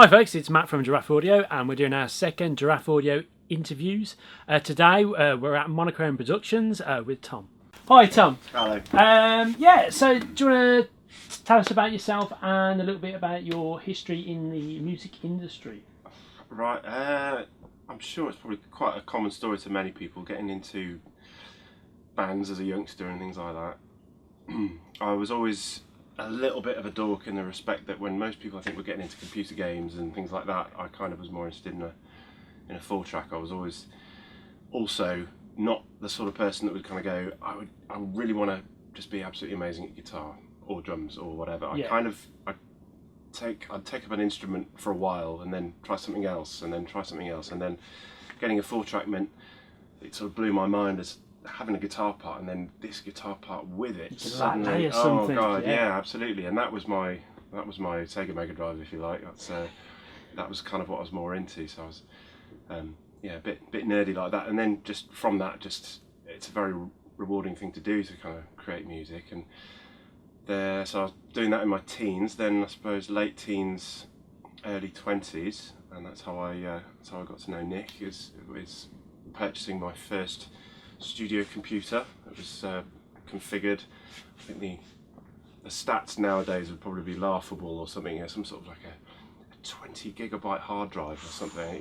Hi folks, it's Matt from Giraffe Audio and we're doing our second Giraffe Audio Interviews. Today we're at Monochrome Productions with Tom. Hi Tom. Hello. So do you want to tell us about yourself and a little bit about your history in the music industry? Right, I'm sure it's probably quite a common story to many people getting into bands as a youngster and things like that. I was always a little bit of a dork in the respect that when most people I think were getting into computer games and things like that, I kind of was more interested in a full track. I was always also not the sort of person that would kind of go, I really want to just be absolutely amazing at guitar or drums or whatever. I'd take up an instrument for a while and then try something else and then try something else, and then getting a full track meant it sort of blew my mind as having a guitar part and then this guitar part with it suddenly. Oh god, yeah, absolutely. And that was my Sega Mega Drive, if you like. That was kind of what I was more into. So I was a bit nerdy like that. And then just from that, it's a very rewarding thing to do, to kind of create music. And so I was doing that in my teens. Then I suppose late teens, early 20s, and that's how I got to know Nick. Is purchasing my first studio computer. It was configured. I think the stats nowadays would probably be laughable or something. Some sort of like a 20 gigabyte hard drive or something.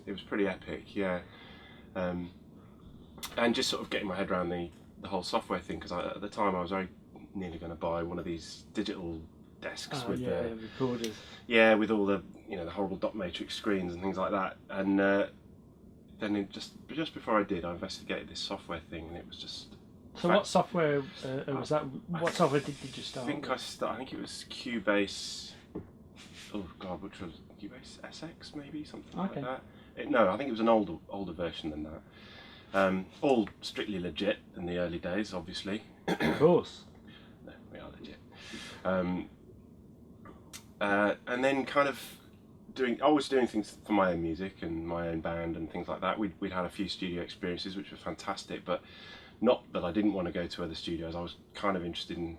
It was pretty epic, yeah. And just sort of getting my head around the whole software thing, because at the time I was very nearly going to buy one of these digital desks with the recorders. Yeah, with all the the horrible dot matrix screens and things like that. And then just before I did, I investigated this software thing, and it was just. So what software was that? What software did you start? I think it was Cubase. Oh god, which was Cubase SX maybe, something like that. No, I think it was an older version than that. All strictly legit in the early days, obviously. Of course. No, we are legit. And then kind of. Always doing things for my own music and my own band and things like that. We'd had a few studio experiences which were fantastic, but not that I didn't want to go to other studios. I was kind of interested in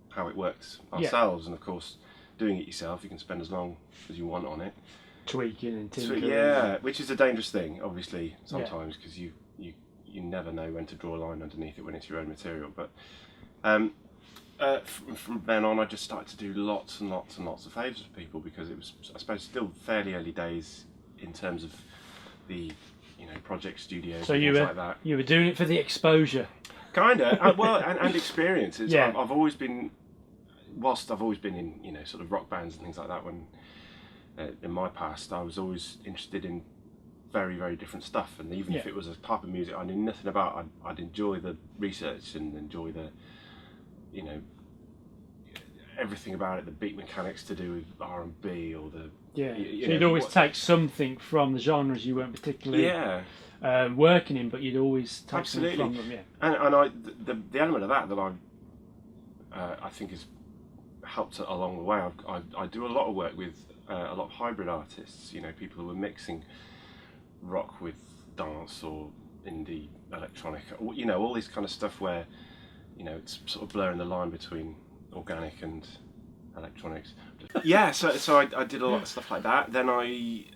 how it works ourselves, and of course, doing it yourself, you can spend as long as you want on it, tweaking and tinkering. Yeah, which is a dangerous thing, obviously, sometimes, because you never know when to draw a line underneath it when it's your own material. But from then on, I just started to do lots and lots and lots of favours for people, because it was, I suppose, still fairly early days in terms of the project studios. So you were doing it for the exposure, kinda. And experiences. Yeah. I've always been, whilst I've always been in sort of rock bands and things like that. When in my past, I was always interested in very, very different stuff, and even if it was a type of music I knew nothing about, I'd enjoy the research and enjoy the everything about it, the beat mechanics to do with R&B or the so you'd always take something from the genres you weren't particularly working in, but you'd always take something from them. And the element of that I think has helped along the way. I do a lot of work with a lot of hybrid artists, people who are mixing rock with dance or indie electronic, all this kind of stuff where it's sort of blurring the line between organic and electronics. So I did a lot of stuff like that. Then I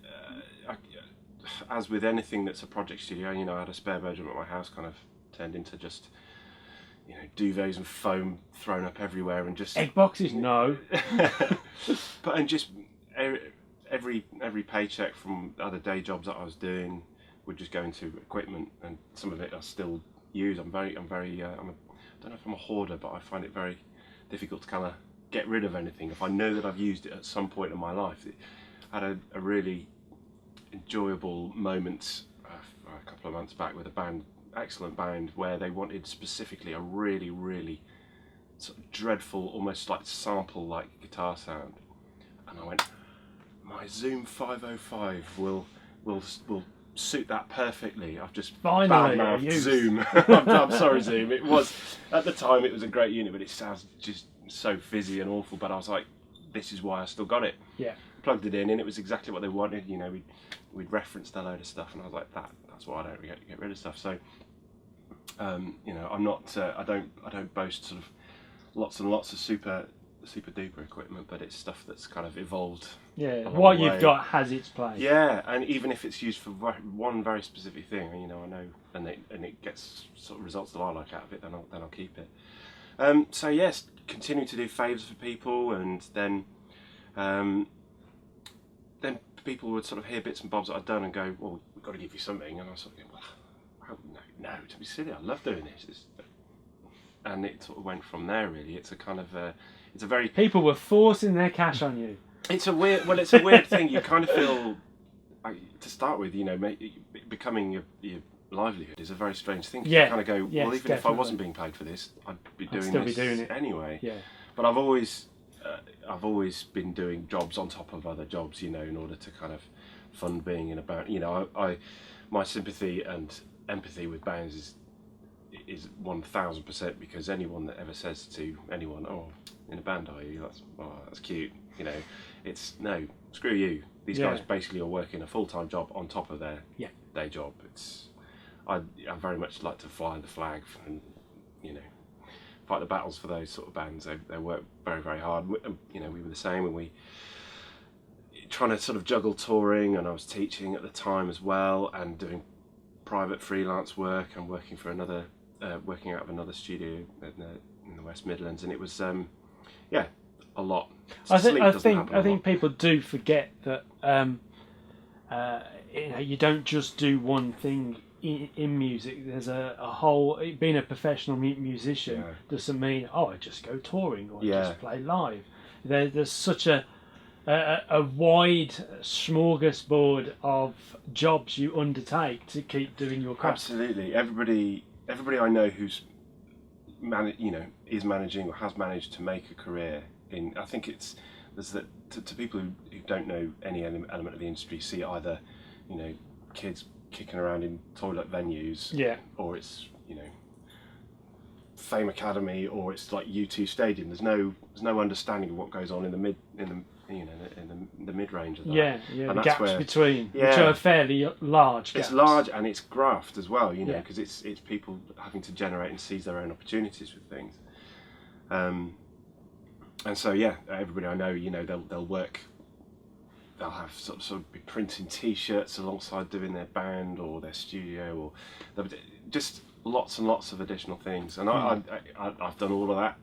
as with anything that's a project studio, I had a spare bedroom at my house, kind of turned into just duvets and foam thrown up everywhere, and just egg boxes. No, and just every paycheck from other day jobs that I was doing would just go into equipment, and some of it I still use. I don't know if I'm a hoarder, but I find it very difficult to kind of get rid of anything if I know that I've used it at some point in my life. I had a really enjoyable moment a couple of months back with a excellent band, where they wanted specifically a really, really sort of dreadful, almost like sample-like guitar sound, and I went, my Zoom 505 will suit that perfectly. I've just badmouthed Zoom. I'm sorry, Zoom. It was, at the time, it was a great unit, but it sounds just so fizzy and awful. But I was like, this is why I still got it. Yeah. Plugged it in, and it was exactly what they wanted. We'd referenced a load of stuff, and I was like, that's why I don't get rid of stuff. So, I'm not. I don't boast sort of lots and lots of super super duper equipment, but it's stuff that's kind of evolved. Yeah, along what the way. you've got has its place. Yeah, and even if it's used for one very specific thing, I know, and it gets sort of results that I like out of it, then I'll keep it. So yes, continue to do favours for people, and then people would sort of hear bits and bobs that I'd done and go, well, we've got to give you something, and I sort of go, well, no, to be silly, I love doing this. And it sort of went from there. Really, it's a kind of it's a very people were forcing their cash on you. It's a weird thing. You kind of feel, to start with, becoming your livelihood is a very strange thing. Yeah. You kind of go, yes, well, even definitely. if I wasn't being paid for this, I'd still be doing it anyway. Yeah. But I've always been doing jobs on top of other jobs, in order to kind of fund being in a band. My sympathy and empathy with bands is 1000%, because anyone that ever says to anyone, "Oh, in a band are you? That's cute," it's no, screw you. These guys basically are working a full-time job on top of their day job. I very much like to fly the flag and fight the battles for those sort of bands. They work very, very hard. We were the same, and we trying to sort of juggle touring, and I was teaching at the time as well, and doing private freelance work and working for working out of another studio in the West Midlands, and it was a lot. I think people do forget that you don't just do one thing in music. There's a whole, being a professional musician doesn't mean I just go touring or just play live. There's such a wide smorgasbord of jobs you undertake to keep doing your craft. Absolutely, everybody I know who's is managing or has managed to make a career in. I think there's that to people who don't know any element of the industry, see either kids kicking around in toilet venues, or it's Fame Academy, or it's like U2 Stadium. There's no understanding of what goes on in the mid range of that. And the gaps between, which are fairly large gaps. It's large, and it's graft as well, because it's people having to generate and seize their own opportunities with things. And so everybody I know, they'll work. They'll have sort of be printing T-shirts alongside doing their band or their studio, or they'll just lots and lots of additional things. And I've done all of that.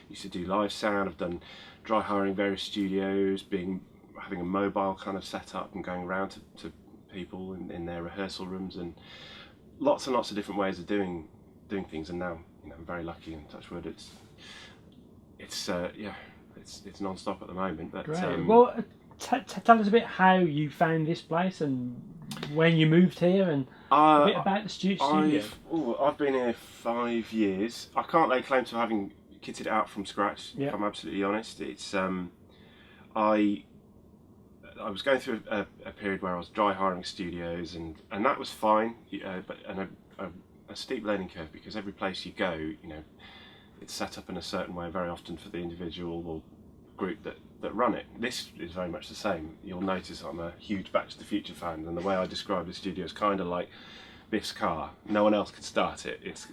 Used to do live sound. I've done dry hiring various studios, having a mobile kind of setup and going around to people in their rehearsal rooms, and lots of different ways of doing things. And now I'm very lucky, and touch wood, it's non-stop at the moment. But well, tell us a bit how you found this place and when you moved here, and a bit about the studio. I've been here 5 years. I can't lay claim to having kitted it out from scratch. If I'm absolutely honest, it's I was going through a period where I was dry hiring studios, and that was fine, but a steep learning curve, because every place you go, it's set up in a certain way very often for the individual or group that run it. This is very much the same. You'll notice I'm a huge Back to the Future fan, and the way I describe the studio is kind of like Biff's car. No one else could start it. It's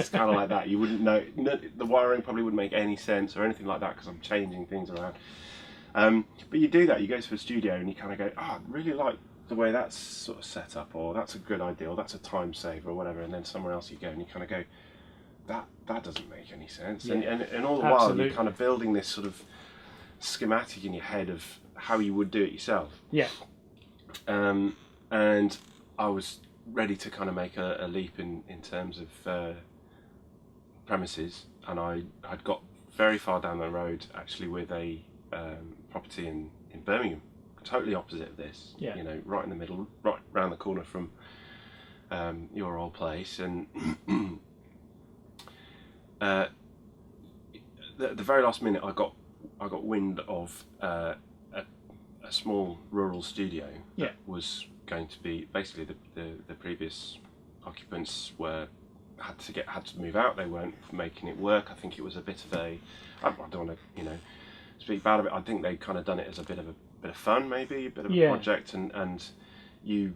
kind of like that. You wouldn't know. The wiring probably wouldn't make any sense or anything like that, because I'm changing things around. But you do that. You go to a studio and you kind of go, I really like the way that's sort of set up, or that's a good idea, or that's a time saver, or whatever. And then somewhere else you go and you kind of go, that doesn't make any sense. And all the while you're kind of building this sort of schematic in your head of how you would do it yourself. And I was ready to kind of make a leap in terms of premises, and I'd got very far down the road actually with a property in Birmingham, totally opposite of this, right in the middle, right round the corner from your old place. And the very last minute I got wind of a small rural studio that was going to be, basically the previous occupants had to move out. They weren't making it work. I think it was a bit of I don't want to speak bad of it. I think they kind of done it as a bit of fun, maybe a bit of a project, and you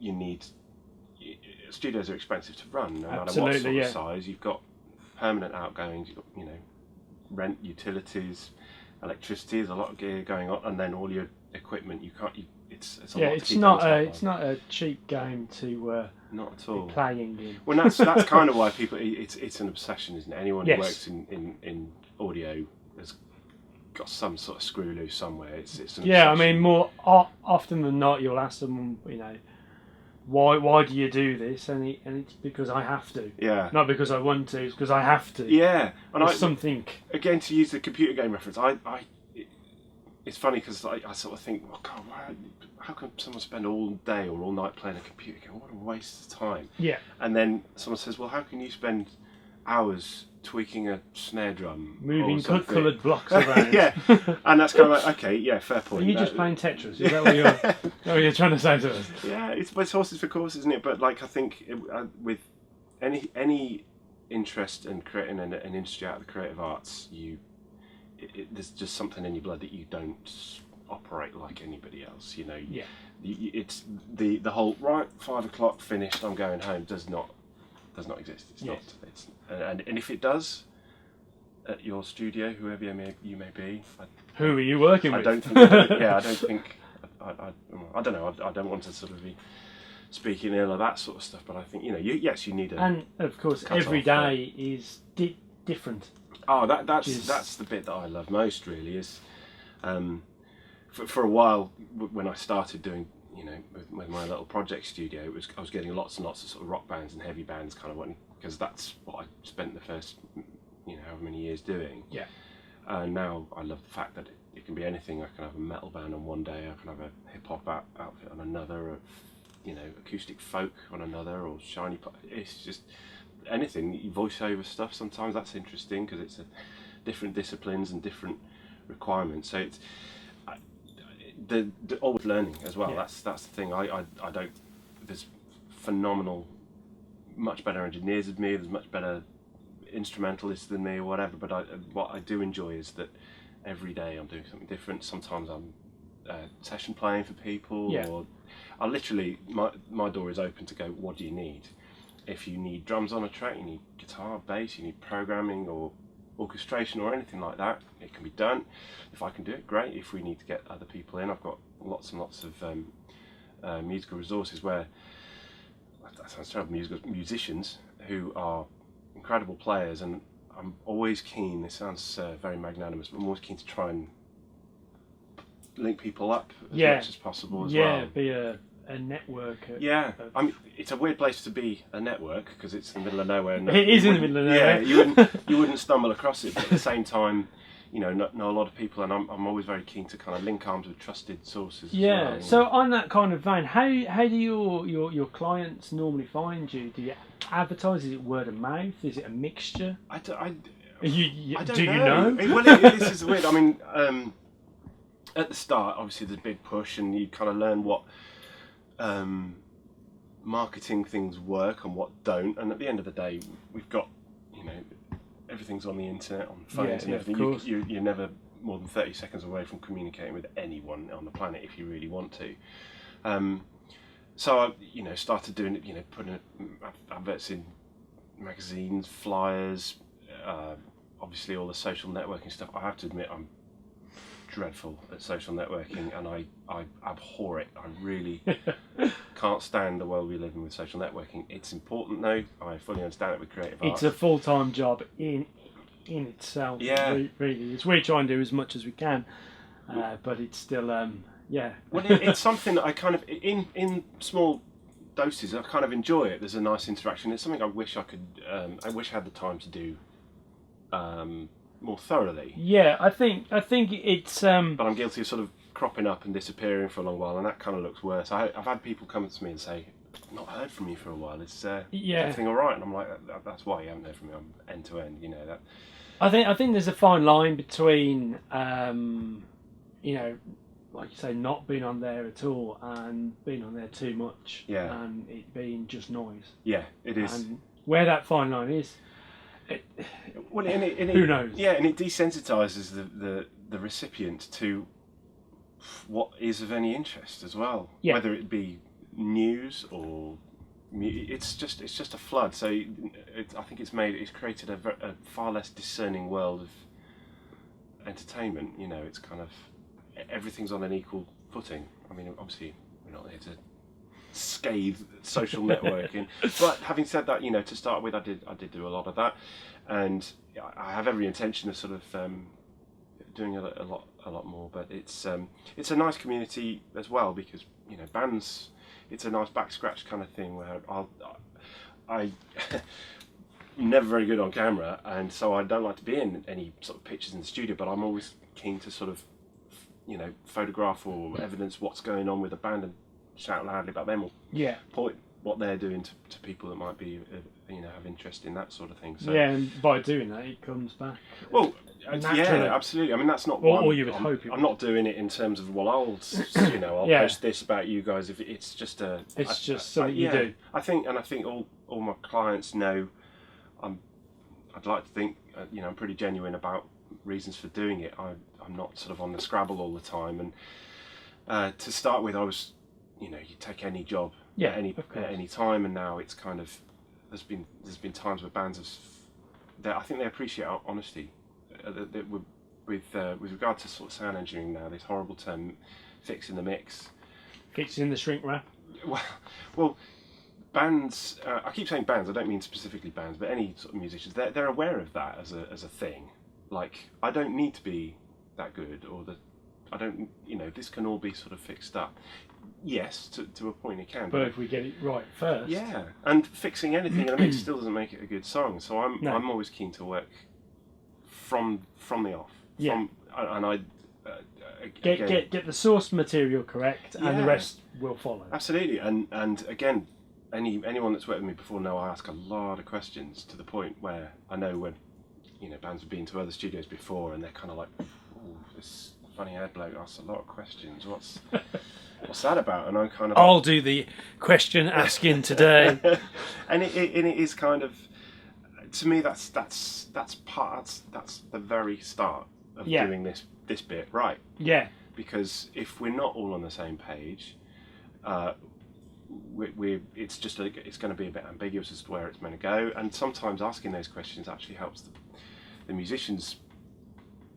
need, studios are expensive to run, no matter what sort of size. You've got permanent outgoings, you've got rent, utilities, electricity. There's a lot of gear going on, and then all your equipment. It's a lot to keep it's not a cheap game to not at all be playing in. Well, that's kind of why people. It's an obsession, isn't it? Anyone who works in audio has got some sort of screw loose somewhere. It's an obsession. I mean, more often than not, you'll ask them, why do you do this? And it's because I have to. Yeah. Not because I want to. It's because I have to. Yeah. And something. Again, to use the computer game reference, it's funny because I sort of think, well, God, how can someone spend all day or all night playing a computer game? What a waste of time. Yeah. And then someone says, well, how can you spend hours tweaking a snare drum, moving coloured blocks around? Yeah. And that's kind of like, okay, yeah, fair point. Are you just playing Tetris? Is that what you're trying to say to us? Yeah, it's horses for courses, isn't it? But like, I think with any interest in creating an industry out of the creative arts, there's just something in your blood that you don't operate like anybody else. Yeah. It's the whole right 5 o'clock finished, I'm going home does not exist. It's not. It's and if it does, at your studio, whoever you may be, who are you working with? I don't think. I don't know. I don't want to sort of be speaking ill of that sort of stuff, but I think yes, you need and of course, every day is different. Oh, that's the bit that I love most. Really, is for a while when I started doing with my little project studio, I was getting lots and lots of sort of rock bands and heavy bands kind of because that's what I spent the first however many years doing. Yeah. And now I love the fact that it can be anything. I can have a metal band on one day, I can have a hip hop outfit on another, acoustic folk on another, or shiny pop. It's just anything. Voiceover stuff sometimes that's interesting because it's different disciplines and different requirements. So it's the always learning as well. Yeah. That's the thing. I don't. There's phenomenal, much better engineers than me. There's much better instrumentalists than me or whatever. But what I do enjoy is that every day I'm doing something different. Sometimes I'm session playing for people, or I literally my door is open to go. What do you need? If you need drums on a track, you need guitar, bass, you need programming or orchestration or anything like that, it can be done. If I can do it, great. If we need to get other people in, I've got lots and lots of musical resources where, that sounds terrible, musicians who are incredible players, and I'm always keen, this sounds very magnanimous, but I'm always keen to try and link people up as much as possible as well. Be a network. I mean, it's a weird place to be a network because it's in the middle of nowhere. It is in the middle of nowhere. Yeah, you wouldn't stumble across it, but at the same time, know a lot of people, and I'm always very keen to kind of link arms with trusted sources. Yeah. As well, So on that kind of vein, how do your clients normally find you? Do you advertise? Is it word of mouth? Is it a mixture? I don't do you know? know? Well, this is weird. I mean, at the start, obviously, there's a big push, and you kind of learn what marketing things work and what don't. And at the end of the day, we've got, everything's on the internet, on phones and everything. You're never more than 30 seconds away from communicating with anyone on the planet if you really want to. So I, started doing it, putting adverts in magazines, flyers, obviously all the social networking stuff. I have to admit, I'm dreadful at social networking, and I abhor it. I really can't stand the world we live in with social networking. It's important though. I fully understand it with creative art. It's a full-time job in itself. Yeah. Really. We try and do as much as we can, but it's still Well, it's something that I kind of in small doses. I kind of enjoy it. There's a nice interaction. It's something I wish I could. I wish I had the time to do. More thoroughly. Yeah, I think it's. But I'm guilty of sort of cropping up and disappearing for a long while, and that kind of looks worse. I've had people come to me and say, "Not heard from you for a while. Is everything all right?" And I'm like, "That's why you haven't heard from me. I'm end to end. That." I think there's a fine line between, like you say, not being on there at all and being on there too much, and it being just noise. Yeah, it is. And where that fine line is. Who knows? Yeah, and it desensitizes the recipient to what is of any interest as well. Yeah. Whether it be news or it's just a flood. So I think it's created a far less discerning world entertainment, you know, it's kind of everything's on an equal footing. I mean, obviously we're not here to scathe social networking, but having said that, you know, to start with, I did do a lot of that, and I have every intention of sort of doing a lot more. But it's a nice community as well, because, you know, bands, it's a nice back scratch kind of thing where I'm never very good on camera, and so I don't like to be in any sort of pictures in the studio, but I'm always keen to sort of, you know, photograph or evidence what's going on with the band and shout loudly about them, or point what they're doing to people that might be, you know, have interest in that sort of thing. So, yeah, and by doing that, it comes back. Well, yeah, absolutely. I mean, that's not what you would hope. I'm not doing it in terms of, well, I'll post this about you guys. If it's just something you do. I think all my clients know. I'd like to think, you know, I'm pretty genuine about reasons for doing it. I'm not sort of on the Scrabble all the time. And to start with, I was, you know, you take any job at any time, and now it's kind of there's been times where bands I think they appreciate our honesty. With regard to sort of sound engineering now, this horrible term, fixing the mix, fixing the shrink wrap. Well, bands. I keep saying bands. I don't mean specifically bands, but any sort of musicians. They're aware of that as a thing. Like, I don't need to be that good, or I don't. You know, this can all be sort of fixed up. Yes, to a point it can. But if we get it right first. Yeah, and fixing anything in a mix still doesn't make it a good song. So I'm always keen to work from the off. Yeah. And I get the source material correct, and the rest will follow. Absolutely, and again, anyone that's worked with me before know I ask a lot of questions, to the point where I know when, you know, bands have been to other studios before and they're kind of like, "Ooh, this funny haired bloke asks a lot of questions. What's that about?" And I'm kind of, I'll do the question asking today. and it is kind of, to me, that's the very start of doing this bit right. Yeah. Because if we're not all on the same page, it's going to be a bit ambiguous as to where it's meant to go. And sometimes asking those questions actually helps the musicians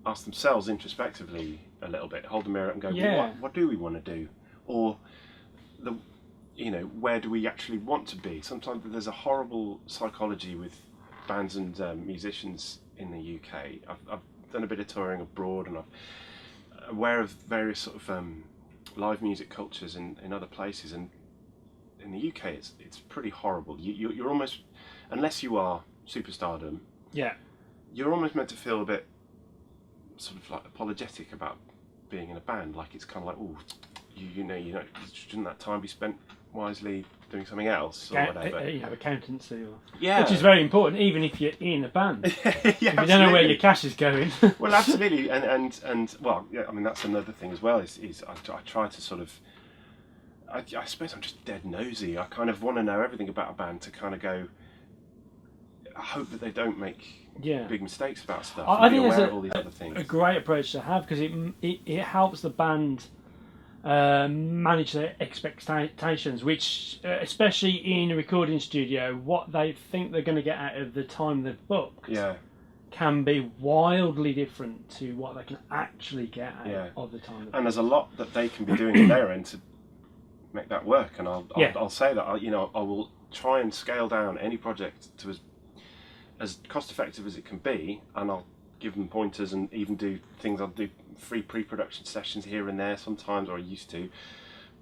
ask themselves introspectively a little bit, hold the mirror up and go, well, what do we want to do? Or you know, where do we actually want to be? Sometimes there's a horrible psychology with bands and musicians in the UK. I've done a bit of touring abroad, and I'm aware of various sort of live music cultures in other places, and in the UK it's pretty horrible. You're almost, unless you are superstardom, you're almost meant to feel a bit sort of like apologetic about being in a band. Like, it's kind of like, oh, you know, shouldn't that time be spent wisely doing something else, or whatever? You have accountancy, which is very important, even if you're in a band. If you don't know where your cash is going. Well, absolutely, and well, yeah, I mean, that's another thing as well. Is I try to sort of, I suppose I'm just dead nosy. I kind of want to know everything about a band to kind of go, I hope that they don't make big mistakes about stuff. I think aware it's of all these other things. A great approach to have, because it helps the band manage their expectations, which, especially in a recording studio, what they think they're going to get out of the time they've booked can be wildly different to what they can actually get out of the time. And there's a lot that they can be doing on their end to make that work. And I'll say that I will try and scale down any project to as cost effective as it can be, and I'll give them pointers and even do things. I'll do free pre-production sessions here and there sometimes, or I used to.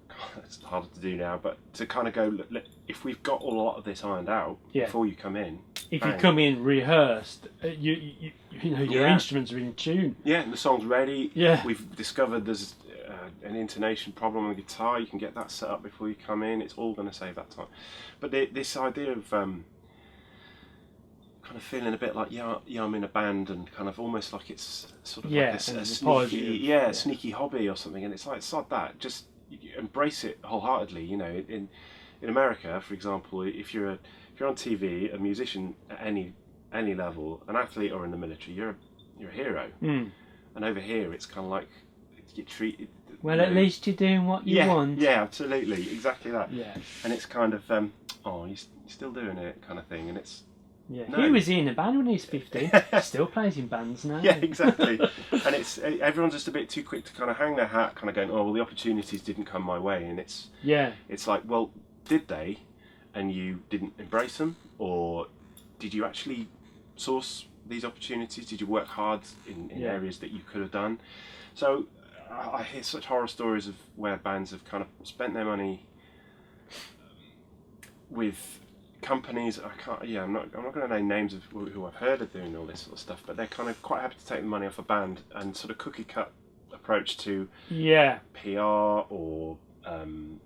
God, it's harder to do now, but to kind of go, look, if we've got a lot of this ironed out before you come in, if you come in rehearsed, you know your instruments are in tune. Yeah, and the song's ready. Yeah, we've discovered there's an intonation problem on the guitar. You can get that set up before you come in. It's all going to save that time. But this idea of kind of feeling a bit like I'm in a band, and kind of almost like it's sort of like a sneaky hobby or something, and it's like that. Just embrace it wholeheartedly. You know, in America, for example, if you're on TV, a musician at any level, an athlete or in the military, you're a hero. And over here, it's kind of like you treat. Well, at least you're doing what you want. Yeah, absolutely, exactly that. Yeah, and it's kind of you're still doing it, kind of thing, and it's. Yeah, No. he was in a band when he was 15. Still plays in bands now. Yeah, exactly. And it's everyone's just a bit too quick to kind of hang their hat, kind of going, oh well, the opportunities didn't come my way, and it's like, well, did they, and you didn't embrace them, or did you actually source these opportunities? Did you work hard in areas that you could have done? So I hear such horror stories of where bands have kind of spent their money with companies. I'm not going to name names of who I've heard of doing all this sort of stuff, but they're kind of quite happy to take the money off a band and sort of cookie cut approach to PR or and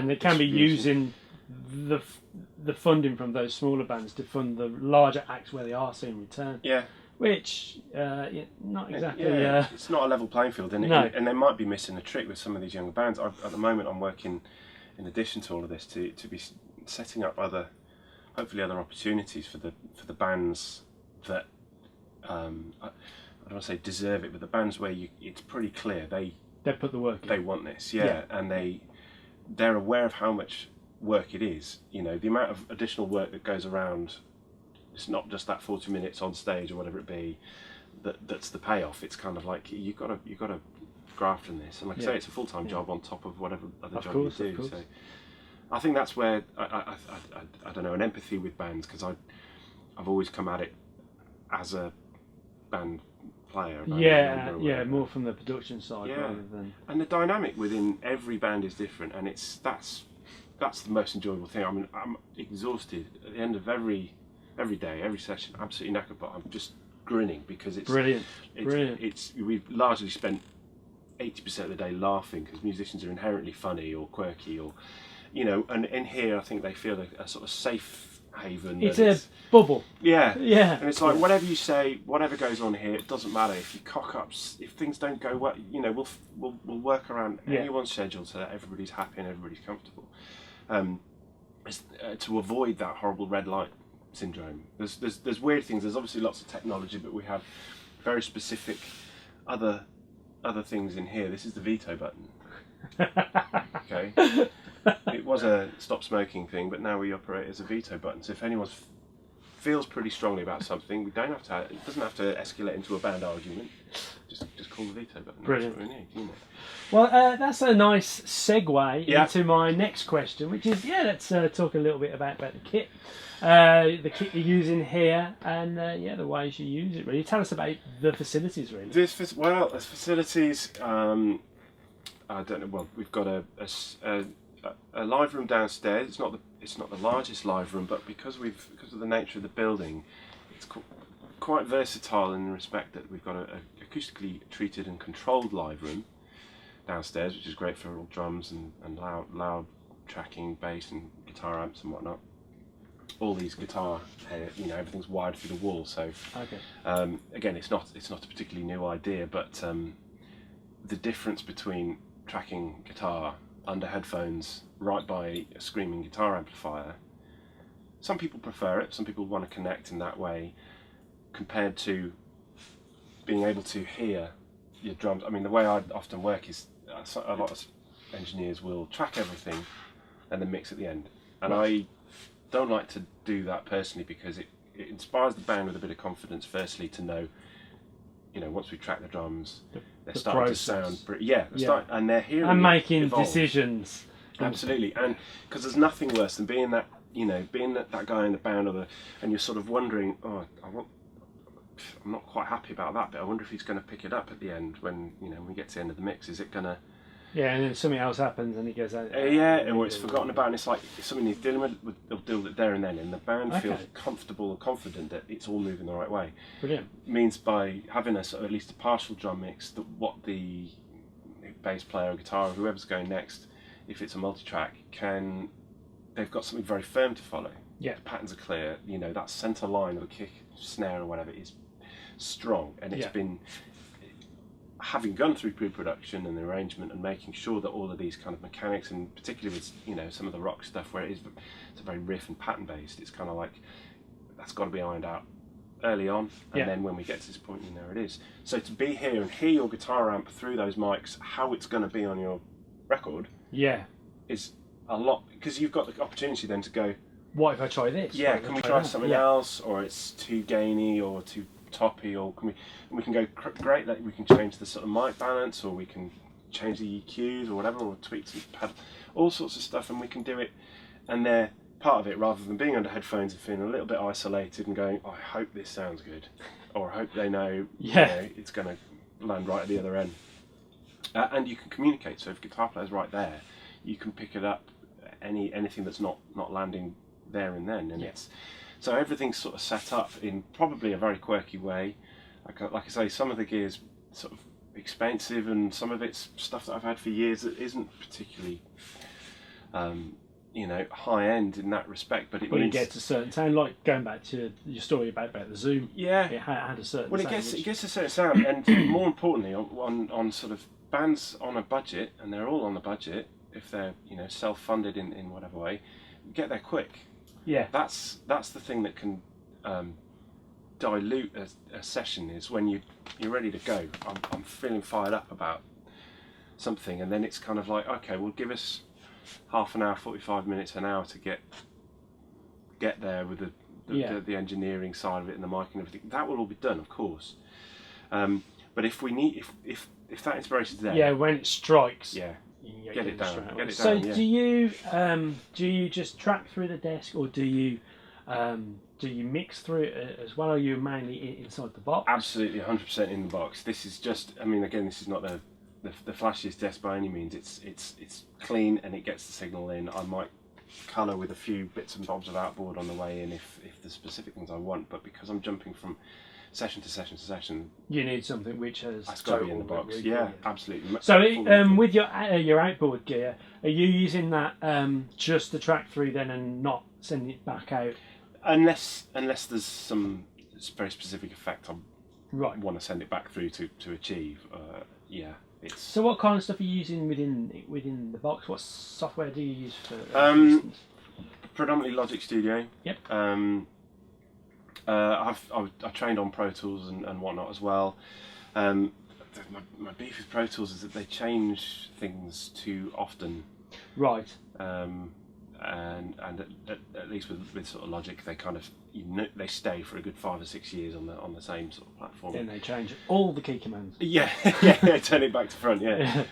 they can be using the funding from those smaller bands to fund the larger acts where they are seeing return. Yeah. Which, not exactly. It's not a level playing field, and they might be missing a trick with some of these younger bands. At the moment, I'm working, in addition to all of this, to be setting up hopefully other opportunities for the bands that I don't want to say deserve it, but the bands where it's pretty clear they put the work in. They want this, and they're aware of how much work it is. You know, the amount of additional work that goes around. It's not just that 40 minutes on stage or whatever it be that's the payoff. It's kind of like you've got to graft in this, and like I say, it's a full-time job on top of whatever other job you do. So I think that's where I don't know, an empathy with bands, because I've always come at it as a band player. More from the production side rather than. And the dynamic within every band is different, and that's the most enjoyable thing. I mean, I'm exhausted at the end of every day, every session, absolutely knackered, but I'm just grinning because it's brilliant. We've largely spent 80% of the day laughing, because musicians are inherently funny or quirky, or and in here I think they feel a sort of safe haven. It's a bubble. Yeah. And it's like, whatever you say, whatever goes on here, it doesn't matter. If you cock up, if things don't go well, we'll work around anyone's schedule so that everybody's happy and everybody's comfortable. To avoid that horrible red light syndrome. There's weird things. There's obviously lots of technology, but we have very specific other things in here. This is the veto button. Okay. It was a stop smoking thing, but now we operate as a veto button. So if anyone feels pretty strongly about something, it doesn't have to escalate into a band argument. Just call the veto button. Brilliant. That's what we need, Well, that's a nice segue into my next question, which is let's talk a little bit about the kit. The kit you're using here, and the ways you use it. Really, tell us about the facilities. Really, the facilities. I don't know. Well, we've got a live room downstairs. It's not the largest live room, but because of the nature of the building, it's quite versatile in the respect that we've got a acoustically treated and controlled live room downstairs, which is great for all drums and loud tracking, bass and guitar amps and whatnot. All these guitar, everything's wired through the wall. So again, it's not a particularly new idea, but the difference between tracking guitar under headphones right by a screaming guitar amplifier, some people prefer it, some people want to connect in that way, compared to being able to hear your drums. I mean, the way I often work is a lot of engineers will track everything and then mix at the end, and I don't like to do that personally, because it inspires the band with a bit of confidence, firstly, to know, once we track the drums, they're starting to sound, and they're hearing and making decisions. Absolutely, and because there's nothing worse than being that guy in the band, and you're sort of wondering, I'm not quite happy about that, but I wonder if he's going to pick it up at the end when we get to the end of the mix. Is it going to? Yeah, and then something else happens, and he goes out. And it's forgotten about, and it's like if something he's dealing with, they'll deal with it there and then, and the band feels comfortable and confident that it's all moving the right way. Brilliant. Means by having at least a partial drum mix, that what the bass player or guitar or whoever's going next, if it's a multi-track, they've got something very firm to follow. Yeah. The patterns are clear. That centre line of the kick, snare or whatever is strong, and it's been, having gone through pre-production and the arrangement and making sure that all of these kind of mechanics, and particularly with some of the rock stuff where it's a very riff and pattern based, it's kind of like that's got to be ironed out early on, and then when we get to this point, it is. So to be here and hear your guitar amp through those mics, how it's going to be on your record, is a lot, because you've got the opportunity then to go, what if I try this? Yeah, can we try something else, or it's too gainy or too toppy, or we can go great. Like we can change the sort of mic balance, or we can change the EQs or whatever, or tweak some pad, all sorts of stuff, and we can do it. And they're part of it, rather than being under headphones and feeling a little bit isolated and going, oh, I hope this sounds good, or I hope they know, you know it's going to land right at the other end. And you can communicate. So if guitar player's right there, you can pick it up anything that's not landing there and then. And it's so everything's sort of set up in probably a very quirky way. Like I say, some of the gear's sort of expensive, and some of it's stuff that I've had for years that isn't particularly you know, high end in that respect, but it means it gets a certain sound. Like going back to your story about the Zoom, it had a certain. Well, sound, it gets a certain sound, and more importantly, on sort of bands on a budget, and they're all on a budget if they're, you know, self-funded in whatever way, get there quick. Yeah, that's the thing that can dilute a session, is when you're ready to go. I'm feeling fired up about something, and then it's kind of like, okay, well, give us half an hour, 45 minutes, an hour to get there with the engineering side of it and the mic and everything. That will all be done, of course. But if we need, if that inspiration's there, when it strikes, you can get it down. So do you just track through the desk, or do you mix through it as well? Or are you mainly inside the box? Absolutely, 100% in the box. This is just, I mean, again, this is not the flashiest desk by any means. It's clean, and it gets the signal in. I might colour with a few bits and bobs of outboard on the way in if there's specific things I want, but because I'm jumping from session to session to session, you need something which has it's got to be in the box. Absolutely. So with your outboard gear, are you using that just to track through then and not sending it back out? Unless there's some very specific effect I want to send it back through to achieve. So what kind of stuff are you using within the box? What software do you use for predominantly Logic Studio. Yep. I trained on Pro Tools and whatnot as well. My beef with Pro Tools is that they change things too often. Right. And at least with sort of Logic, they kind of, you know, they stay for a good 5 or 6 years on the same sort of platform. Then they change all the key commands. Yeah, turn it back to front. Yeah.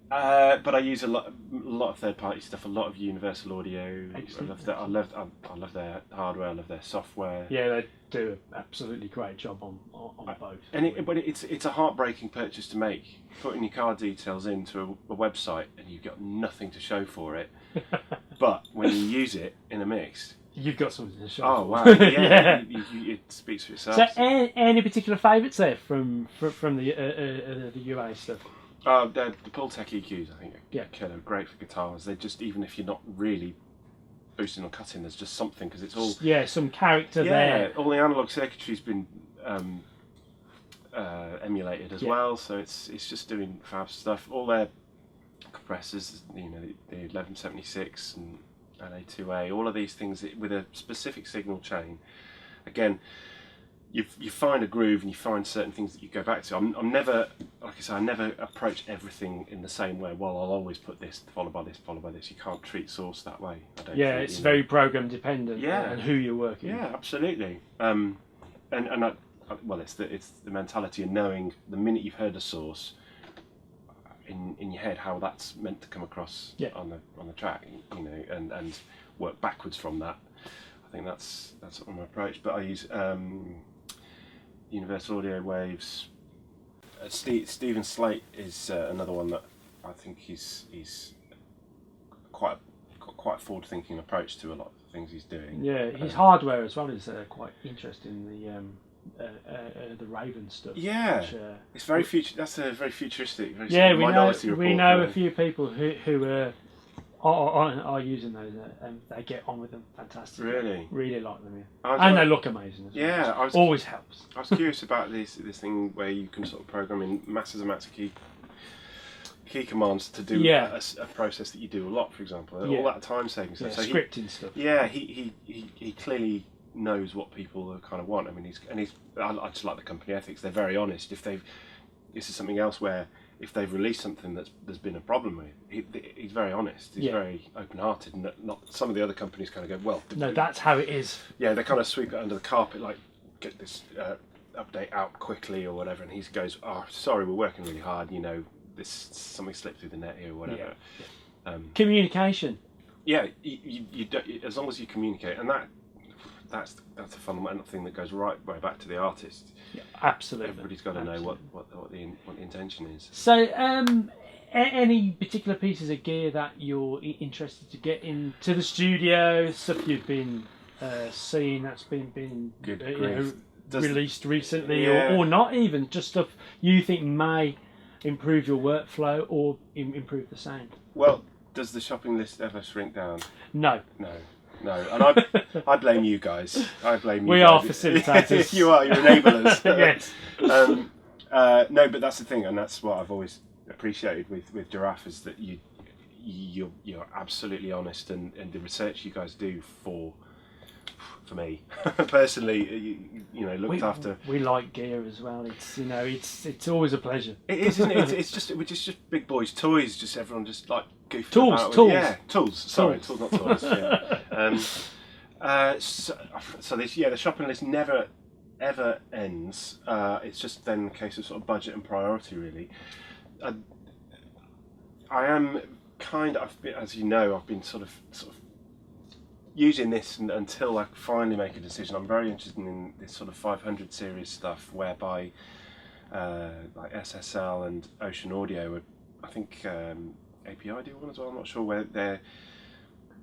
But I use a lot of third-party stuff, a lot of Universal Audio. Excellent. I love their hardware. I love their software. Yeah, they do an absolutely great job on both. But it's a heartbreaking purchase to make. Putting your card details into a website and you've got nothing to show for it. But when you use it in a mix, you've got something to show. Oh for. wow! Yeah, it speaks for itself. So, any particular favourites there from the UA stuff? The Pultec EQs, I think, are killer, great for guitars. They just, even if you're not really boosting or cutting, there's just something, because it's all some character there. All the analog circuitry's been emulated as well, so it's just doing fab stuff. All their compressors, you know, the 1176 and LA2A, all of these things with a specific signal chain. Again, you find a groove and you find certain things that you go back to. I'm never, like I say, I never approach everything in the same way. Well, I'll always put this followed by this followed by this. You can't treat source that way, I don't think, it's very program dependent. And who you're working with. Yeah, absolutely. Well, it's the mentality of knowing the minute you've heard a source in your head how that's meant to come across on the track, you know, and work backwards from that. I think that's sort of my approach. But I use Universal Audio Waves. Stephen Slate is another one that I think he's quite a forward-thinking approach to a lot of the things he's doing. Yeah, his hardware as well is quite interesting. The Raven stuff. Yeah, which, it's very That's a very futuristic. Very we know a few people who are using those, and they get on with them fantastically. Really like them. And they look amazing. Always helps. I was curious about this thing where you can sort of program in massive amounts of key commands to do a process that you do a lot, for example. All that time saving stuff. So scripting stuff. Yeah, he clearly knows what people kind of want. I mean, I just like the company ethics. They're very honest. This is something else where if they've released something there's been a problem with, he's very honest. He's very open-hearted, and not some of the other companies kind of go, well, no, that's how it is. Yeah, they kind of sweep it under the carpet, like get this update out quickly or whatever, and he goes, oh, sorry, we're working really hard. You know, something slipped through the net here or whatever. Yeah. Communication. Yeah, you don't, as long as you communicate, and that's a fundamental thing that goes right way back to the artist. Yeah, absolutely. Everybody's got to know what the intention is. So, any particular pieces of gear that you're interested to get into the studio? Stuff you've been seeing that's been released recently, or not even, just stuff you think may improve your workflow or improve the sound? Well, does the shopping list ever shrink down? No. And I blame you guys. I blame you. We are facilitators. You are. You're enablers. Yes. No, but that's the thing, and that's what I've always appreciated with Giraffe, is that you're absolutely honest, and the research you guys do for me personally, looked after. We like gear as well. It's always a pleasure. It is, isn't it? We're just big boys' toys. Just everyone just like goofing tools. about. Tools. Yeah, tools. Sorry, tools, not toys. Yeah. So the shopping list never ever ends. It's just then a case of sort of budget and priority, really. I am as you know, I've been sort of using this until I finally make a decision. I'm very interested in this sort of 500 series stuff, whereby like SSL and Ocean Audio, I think API do one as well. I'm not sure, where they're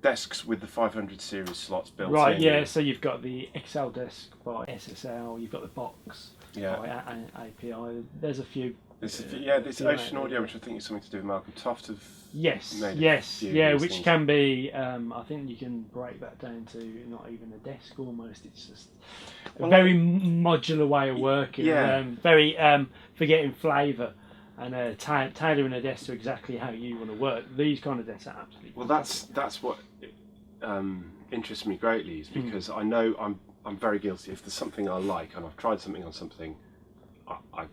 desks with the 500 series slots built in. Right, yeah. So you've got the XL desk by SSL. You've got the box by API. There's a few. This Ocean Audio, which I think is something to do with Malcolm Toft. Which can be. I think you can break that down to not even a desk almost. It's just a very modular way of working. Yeah. Very forgetting flavour and tailoring a desk to exactly how you want to work. These kind of desks are absolutely. Well, that's what interests me greatly, is because I know I'm very guilty. If there's something I like and I've tried something on something, I'll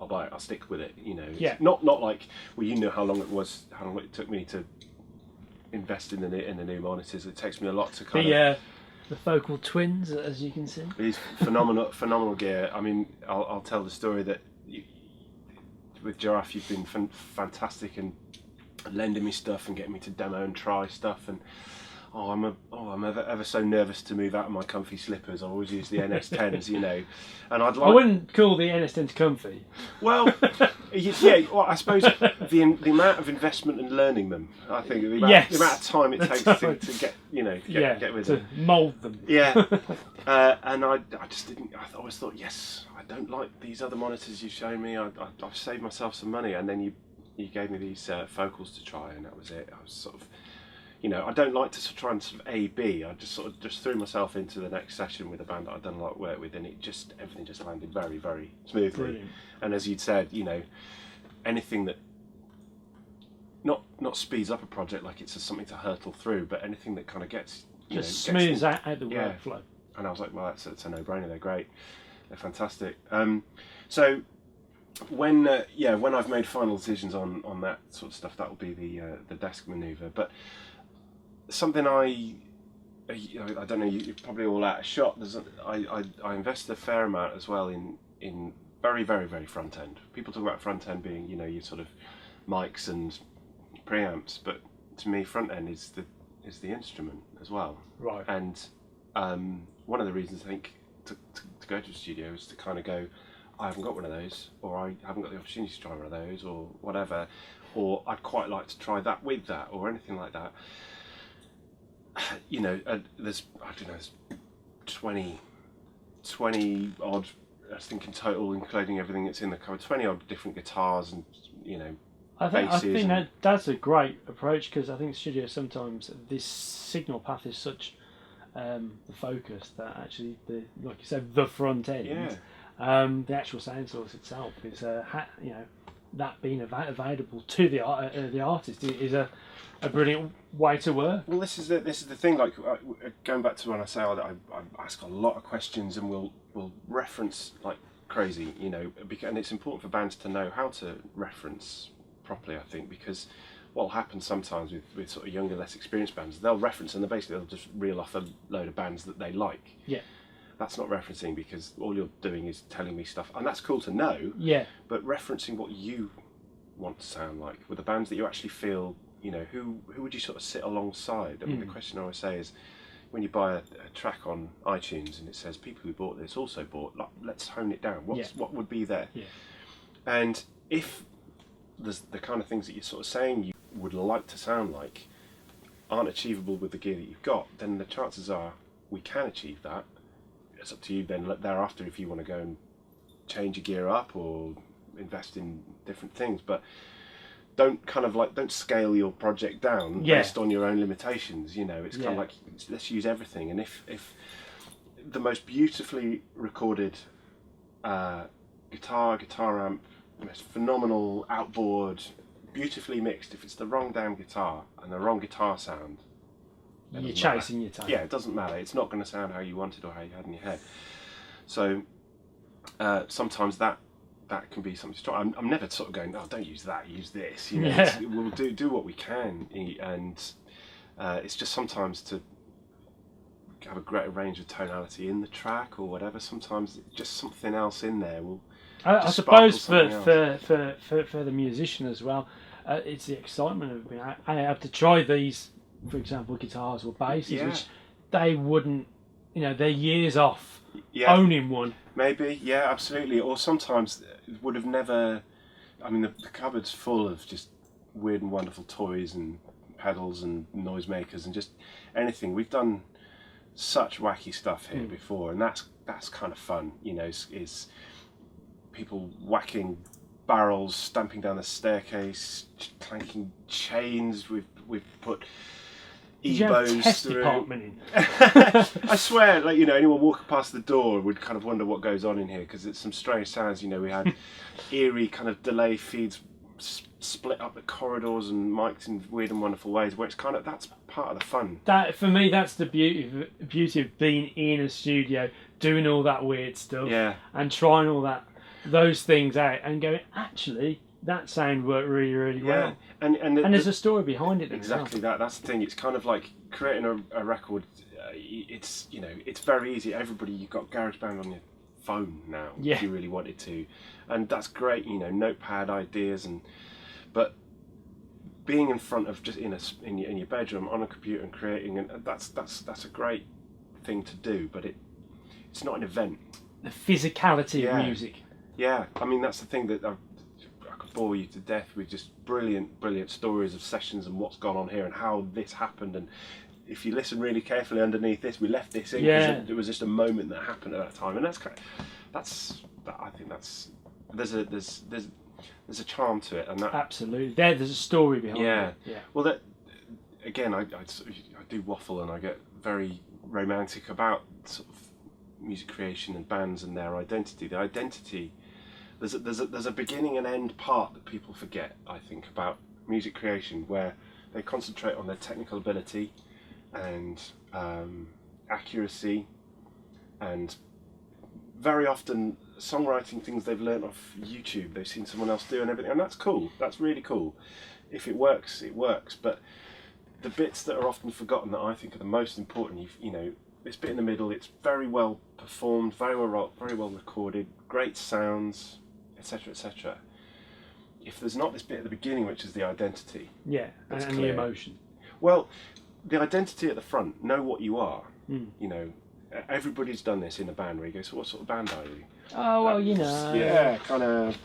buy it. I'll stick with it. It's not like, well, you know how long it took me to invest in the new monitors. It takes me a lot to the Focal Twins, as you can see. These phenomenal gear. I mean, I'll tell the story that with Giraffe, you've been fantastic and lending me stuff and getting me to demo and try stuff, and I'm ever so nervous to move out of my comfy slippers. I always use the NS10s, and I wouldn't call the NS10s comfy. Well, I suppose the amount of investment in learning them, I think the amount of time it takes to get get with them, to mould them. Yeah, and I just didn't. I always thought, yes, I don't like these other monitors you've shown me. I've saved myself some money, and then you gave me these focals to try, and that was it. I was sort of. I don't like to try and sort of A/B. I just threw myself into the next session with a band that I'd done a lot of work with, and everything just landed very, very smoothly. Brilliant. And as you'd said, anything that not speeds up a project like it's just something to hurtle through, but anything that kind of gets smooths out the workflow. And I was like, well, it's a no-brainer. They're great. They're fantastic. So when I've made final decisions on that sort of stuff, that will be the desk maneuver, but. Something I don't know. You're probably all out of shot. I invest a fair amount as well in very, very, very front end. People talk about front end being your sort of mics and preamps, but to me, front end is the instrument as well. Right. And one of the reasons I think to go to a studio is to kind of go, I haven't got one of those, or I haven't got the opportunity to try one of those, or whatever, or I'd quite like to try that with that, or anything like that. There's 20 odd, I think in total, including everything that's in the cupboard, 20 odd different guitars and I think that's a great approach, because I think studios sometimes this signal path is such the focus that actually like you said, the front end, the actual sound source itself is that being available to the artist is a brilliant way to work. Well, this is the thing. Like going back to when I say I ask a lot of questions, and we'll reference like crazy, you know, and it's important for bands to know how to reference properly, I think, because what will happen sometimes with sort of younger, less experienced bands, they'll reference and they'll just reel off a load of bands that they like. Yeah. That's not referencing, because all you're doing is telling me stuff, and that's cool to know. Yeah. But referencing what you want to sound like with the bands that you actually feel, you know, who would you sort of sit alongside? I mean, the question I always say is, when you buy a track on iTunes and it says people who bought this also bought, like, let's hone it down. What would be there? Yeah. And if there's the kind of things that you're sort of saying you would like to sound like aren't achievable with the gear that you've got, then the chances are we can achieve that. It's up to you then thereafter if you want to go and change your gear up or invest in different things, but don't scale your project down based on your own limitations. You know, it's kind of like, let's use everything. And if the most beautifully recorded guitar amp, the most phenomenal outboard, beautifully mixed, if it's the wrong damn guitar and the wrong guitar sound, you're chasing your time. Yeah, it doesn't matter. It's not going to sound how you wanted or how you had in your head. So sometimes that can be something strong. I'm never sort of going, oh, don't use that, use this. You know, we'll do what we can, and it's just sometimes to have a greater range of tonality in the track or whatever. Sometimes just something else in there will. I suppose for the musician as well, it's the excitement of being I have to try these, for example, guitars or basses, which they wouldn't, you know, they're years off owning one. Maybe, yeah, absolutely. Or sometimes would have never. I mean, the cupboard's full of just weird and wonderful toys and pedals and noisemakers and just anything. We've done such wacky stuff here before, and that's kind of fun. You know, is people whacking barrels, stamping down the staircase, clanking chains. We've put EBOs through. Department in. I swear, like, you know, anyone walking past the door would kind of wonder what goes on in here, because it's some strange sounds. You know, we had eerie kind of delay feeds split up the corridors and mic'd in weird and wonderful ways, where it's kind of, that's part of the fun. That, for me, that's the beauty of being in a studio, doing all that weird stuff, and trying all those things out, and going, actually, that sound worked really, really well. And there's a story behind it. Exactly that's the thing. It's kind of like creating a record. It's, you know, it's very easy. You've got GarageBand on your phone now if you really wanted to, and that's great. You know, notepad ideas, but being in front of just in your bedroom on a computer and creating, and that's a great thing to do. But it's not an event. The physicality of music. Yeah, I mean, that's the thing that I could bore you to death with, just brilliant stories of sessions and what's gone on here and how this happened. And if you listen really carefully underneath this, we left this in because it was just a moment that happened at that time. And I think there's a charm to it, and that absolutely there's a story behind it. Yeah. Well, that again, I do waffle and I get very romantic about sort of music creation and bands and their identity. The identity. There's a beginning and end part that people forget, I think, about music creation, where they concentrate on their technical ability and accuracy, and very often songwriting things they've learnt off YouTube, they've seen someone else do and everything, and that's cool, that's really cool. If it works, it works, but the bits that are often forgotten that I think are the most important, you know, this bit in the middle, it's very well performed, very well recorded, great sounds, etc., etc. If there's not this bit at the beginning, which is the identity, and the emotion. Well, the identity at the front, know what you are. You know, everybody's done this in a band where you go, so what sort of band are you? Oh, well, you know. Yeah, kind of,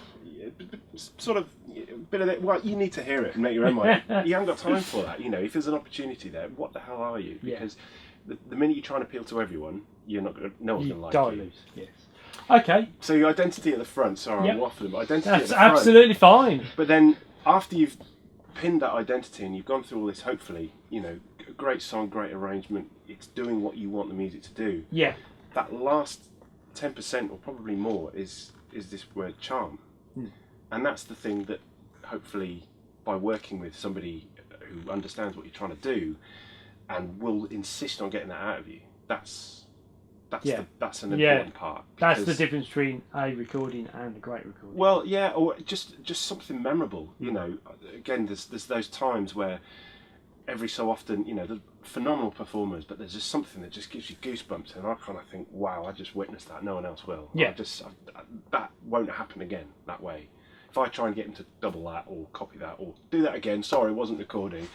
sort of, a bit of it. Well, you need to hear it and make your own mind. You haven't got time for that. You know, if there's an opportunity there, what the hell are you? Because the minute you try and appeal to everyone, you're not going. No one's going to like you. Lose. Yes. Okay. So your identity at the front. Sorry, I'm waffling. But identity That's at the front. Absolutely fine. But then after you've pinned that identity and you've gone through all this, hopefully, you know, a great song, great arrangement, it's doing what you want the music to do. Yeah. That last 10% or probably more is this word charm, and that's the thing that hopefully by working with somebody who understands what you're trying to do and will insist on getting that out of you, that's That's an important part. That's the difference between a recording and a great recording. Well, yeah, or just something memorable. You know, again, there's those times where every so often, you know, the phenomenal performers, but there's just something that just gives you goosebumps, and I kind of think, wow, I just witnessed that. No one else will. Yeah. That won't happen again that way. If I try and get them to double that or copy that or do that again, sorry, it wasn't recording.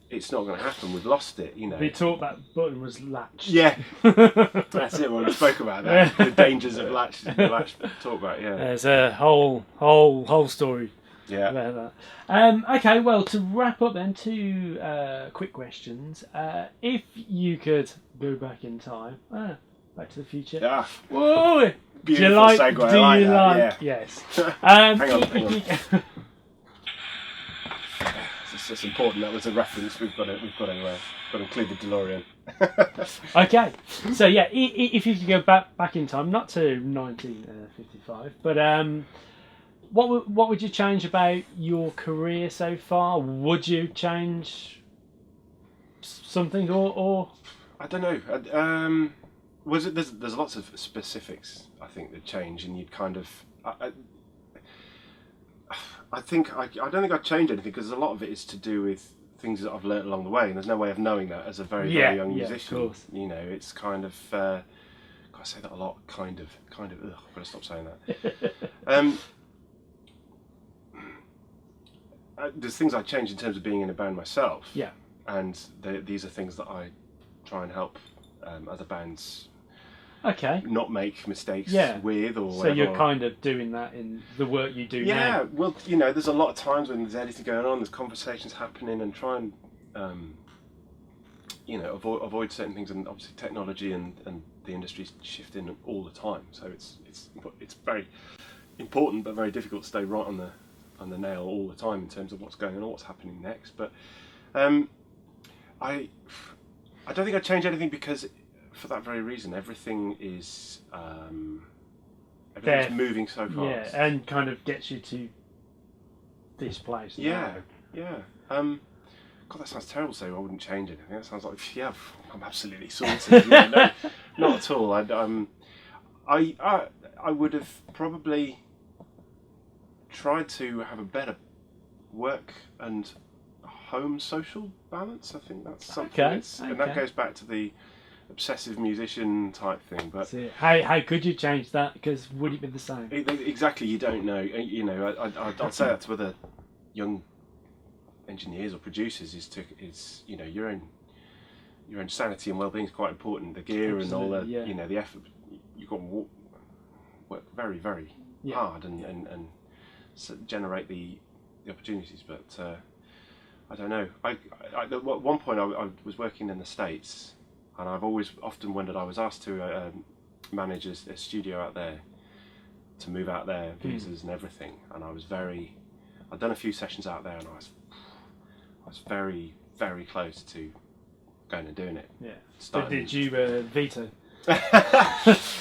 It's not going to happen. We've lost it, you know. They thought that button was latched. Yeah, that's it. When we spoke about that, the dangers of latch. Talk about, yeah. There's a whole story. Yeah. About that. Okay, well, to wrap up then, two quick questions. If you could go back in time, Back to the Future. Yeah. Whoa! Beautiful segue. Do I like you that, like? yeah. Yes. Hang on. It's important. That was a reference. We've got to include the DeLorean. Okay, so yeah, if you could go back in time, not to 1955, but what would you change about your career so far? Would you change something or? I don't know. Was it? There's lots of specifics. I think that change, and you'd kind of. I don't think I'd change anything because a lot of it is to do with things that I've learnt along the way, and there's no way of knowing that as a very young musician. Of course. You know, it's kind of. God, I say that a lot. Kind of. Ugh, I've got to stop saying that. There's things I change in terms of being in a band myself. Yeah. And these are things that I try and help other bands. Okay. Not make mistakes with or whatever. So you're kind of doing that in the work you do now. Yeah, well, you know, there's a lot of times when there's anything going on, there's conversations happening, and try and, you know, avoid certain things. And obviously technology and the industry's shifting all the time, so it's very important but very difficult to stay right on the nail all the time in terms of what's going on, what's happening next. But I don't think I'd change anything because. For that very reason, everything is moving so fast. Yeah, and kind of gets you to this place. Yeah, yeah. God, that sounds terrible. So I wouldn't change anything. That sounds like I'm absolutely sorted. No, not at all. I would have probably tried to have a better work and home social balance. I think that's something. And that goes back to the obsessive musician type thing, but how could you change that? Because would it be the same? Exactly, you don't know. You know, I'd say that to other young engineers or producers is you know, your own sanity and well-being is quite important. The gear and all the you know, the effort you've got to work very very hard and generate the opportunities. But I don't know. At one point I was working in the States. And I've often wondered, I was asked to manage a studio out there, to move out there, visas and everything. And I'd done a few sessions out there, and I was very, very close to going and doing it. Yeah. So did you veto?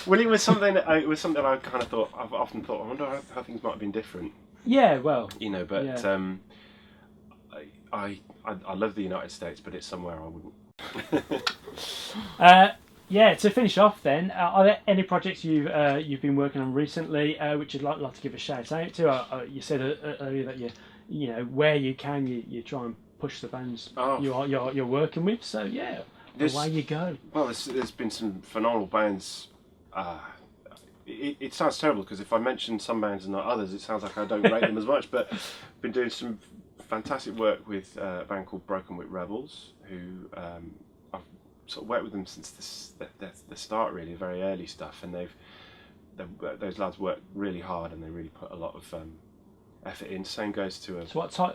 Well, it was something I kind of thought, I've often thought, I wonder how things might have been different. Yeah, well. You know, but I love the United States, but it's somewhere I wouldn't. Yeah, to finish off then, are there any projects you've been working on recently which you'd like to give a shout out to? You said earlier that you know where you can you try and push the bands you're working with. So yeah, away you go. Well, there's been some phenomenal bands. It sounds terrible because if I mention some bands and not others, it sounds like I don't rate them as much. But I've been doing some fantastic work with a band called Broken Wit Rebels, who I've sort of worked with them since the start, really, very early stuff, and those lads work really hard and they really put a lot of effort in. Same goes to So what type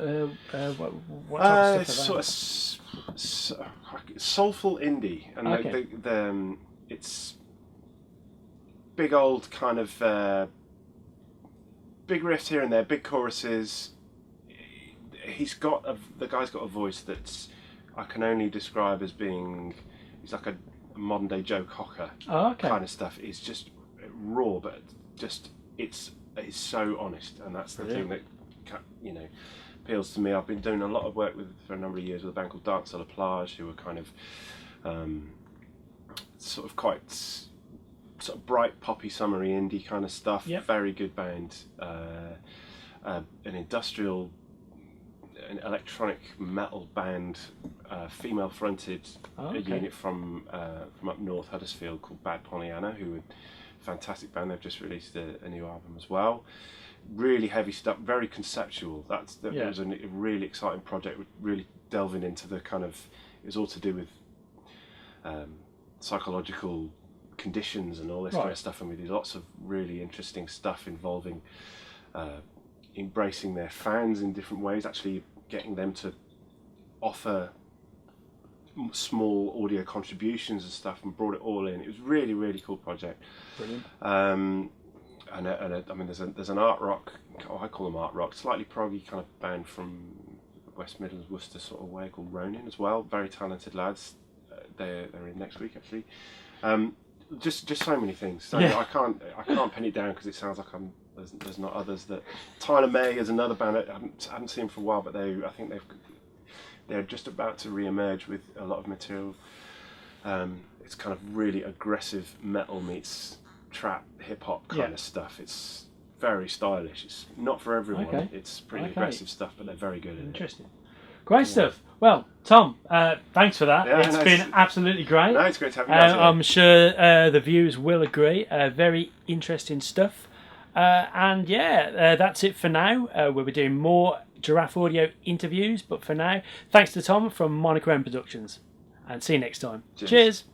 what type of stuff? Sort of soulful indie, and it's big old kind of big riffs here and there, big choruses. The guy's got a voice that's I can only describe as being, he's like a modern day Joe Cocker kind of stuff. It's just raw, but just it's so honest, and that's the thing that appeals to me. I've been doing a lot of work for a number of years with a band called Dance à la Plage, who are kind of sort of quite sort of bright poppy summery indie kind of stuff. Yep. Very good band. An industrial, an electronic metal band, female fronted, a unit from up north Huddersfield called Bad Pollyanna, who are a fantastic band. They've just released a new album as well. Really heavy stuff, very conceptual. That was a really exciting project, really delving into the kind of, it was all to do with psychological conditions and all this kind of stuff, and we did lots of really interesting stuff involving embracing their fans in different ways, actually getting them to offer small audio contributions and stuff, and brought it all in. It was really, really cool project. Brilliant. I mean, there's an art rock, I call them art rock, slightly proggy kind of band from West Midlands, Worcester sort of way, called Ronin as well. Very talented lads. They're in next week actually. Just so many things. So I can't pin it down because it sounds like there's not others. That Tyler May is another band I haven't seen for a while, but I think they're just about to re-emerge with a lot of material. It's kind of really aggressive metal meets trap hip hop kind of stuff. It's very stylish. It's not for everyone. Okay. It's pretty aggressive stuff, but they're very good at it. Interesting. Great stuff. Well, Tom, thanks for that. It's been absolutely great. No, it's great to have you guys here. I'm sure the viewers will agree. Very interesting stuff. And that's it for now. We'll be doing more Giraffe Audio interviews, but for now, thanks to Tom from Monochrome Productions. And see you next time. Cheers.